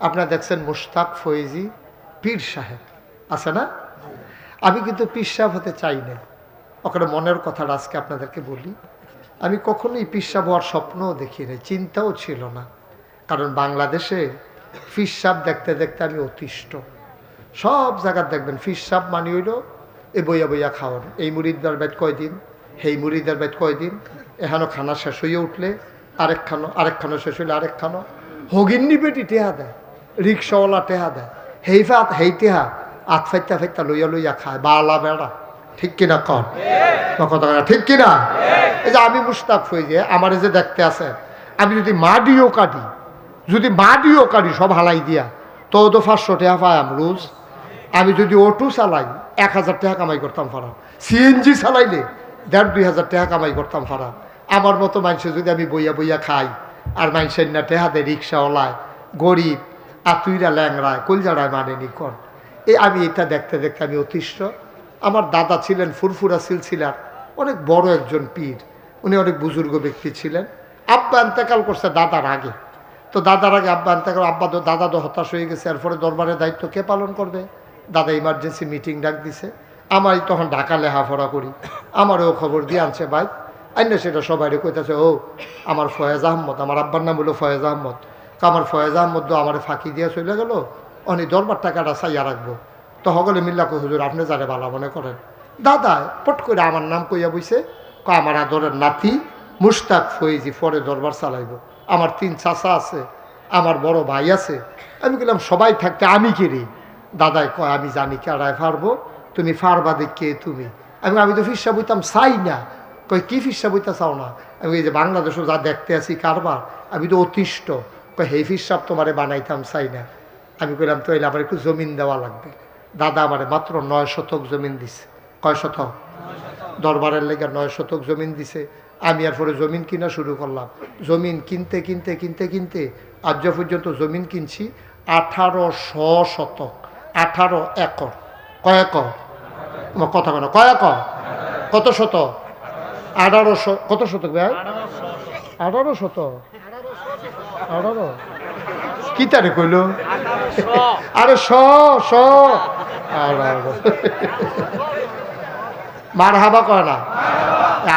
আপনারা দেখছেন মুশতাক ফয়েজি পীর সাহেব আছে না? আমি কিন্তু পীর সাহেব হতে চাই না। ওখানে মনের কথাটা আজকে আপনাদেরকে বলি। আমি কখনোই পীর সাহেব হওয়ার স্বপ্নও দেখি নাই, চিন্তাও ছিল না। কারণ বাংলাদেশে পীর সাহেব দেখতে দেখতে আমি অতিষ্ঠ। সব জায়গায় দেখবেন পীর সাহেব মানি হইল এ বইয়া বইয়া খাওয়ান, এই মুরিদদার বাইত কয়দিন, সেই মুরিদার বাইত কয়দিন, এখানো খানা শেষ হইয়া উঠলে আরেকখানো শেষ হইলে আরেকখানো। হগিন্নি বেটি টেহা দেয়, রিক্সাওয়ালা টেহা দেয়, হেই টেহা আত ফাইতা ফাইতা লইয়া লইয়া খায় বালা বেড়া। ঠিক কিনা কন কথা, ঠিক কিনা? এই যে আমি মুশতাক হয়ে যে আমার যে দেখতে আছে, আমি যদি মাডিও কাটি সব হালাই দিয়া তো 500 টাকা পাই রোজ। আমি যদি অটো চালাই 1000 টাকা কামাই করতাম পারা, সিএনজি চালাইলে 1500 টাকা কামাই করতাম পারা। আমার মতো মানুষের যদি আমি বইয়া বইয়া খাই আর মানুষের না টেহা দেয়, রিক্সাওয়ালায় গরিব আতুইরা ল্যাংড়ায় কলজাড়ায় মানেনি কন। আমি এটা দেখতে দেখতে আমি অতিষ্ঠ। আমার দাদা ছিলেন ফুরফুরা সিলসিলার অনেক বড় একজন পীর, উনি অনেক বুজুর্গ ব্যক্তি ছিলেন। আব্বা ইন্তেকাল করছে দাদার আগে, তো দাদার আগে আব্বা ইন্তেকাল, দাদা তো হতাশ হয়ে গেছে। এরপরে দরবারের দায়িত্ব কে পালন করবে? দাদা ইমার্জেন্সি মিটিং ডাক দিছে। আমি তখন ঢাকা লেখাপড়া করি, আমারও খবর দিয়ে আনছে ভাই আইন সেটা সবাই কইতেছে, ও আমার ফয়েজ আহমদ, আমার আব্বার নাম হলো ফয়েজ আহমদ, আমার ফয়েজ আহমদ আমার ফাঁকি দিয়ে চলে গেল, অনি দরবার টাকাটা চাইয়া রাখবো। তো সকলে মিল্লা কো হুজুর আপনি যারে ভালো মনে করেন। দাদা পট করে আমার নাম কইয়া বইছে, আমার আদরের নাতি মুশতাক ফয়েজি পরে দরবার চালাইব। আমার 3 চাচা আছে, আমার বড় ভাই আছে। আমি বললাম সবাই থাকতে আমি কিরি? দাদাই কয় আমি জানি কেডায় পারবো, তুমি পারবা দেখে তুমি। আমি তো ফিরসা বইতাম চাই না। কই কি ফিরসা বইতা চাও না? আমি এই যে বাংলাদেশও যা দেখতে আছি কারবার, আমি তো অতিষ্ঠ। কই হে ফিরসাব তোমারে বানাইতাম চাই না। আমি কইলাম তো এলে আমার একটু জমিন দেওয়া লাগবে। দাদা আমারে মাত্র 9 শতক জমিন দিছে। কয় শতক? দরবারের লেগে 9 শতক জমিন দিছে। আমি আর পরে জমিন কিনা শুরু করলাম। জমিন কিনতে কিনতে কিনতে কিনতে আজ পর্যন্ত জমিন কিনছি 1800 শতক, 18 একর। কয় একর? আমার কথা কেন, কয় একর? কত শতক? 1800। কত শতক ভাই? 18 শতক। 18 কি তারে কইল? আরে মার হাবা কয় না।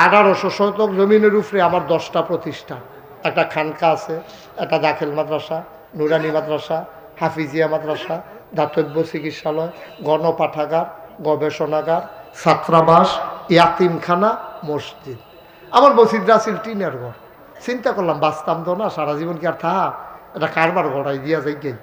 1800 শতক জমিনের উপরে আমার 10টা প্রতিষ্ঠান। একটা খানকা আছে, একটা দাখিল মাদ্রাসা, নুরানি মাদ্রাসা, হাফিজিয়া মাদ্রাসা, দাতব্য চিকিৎসালয়, গণপাঠাগার, গবেষণাগার, ছাত্রাবাস, ইয়াতিমখানা, মসজিদ। আমার মসজিদরা ছিল টিনের ঘর। চিন্তা করলাম বাঁচতাম তো না সারা জীবন, কি আর থাহা এটা কারবার গড়াই দিয়া যাই গে।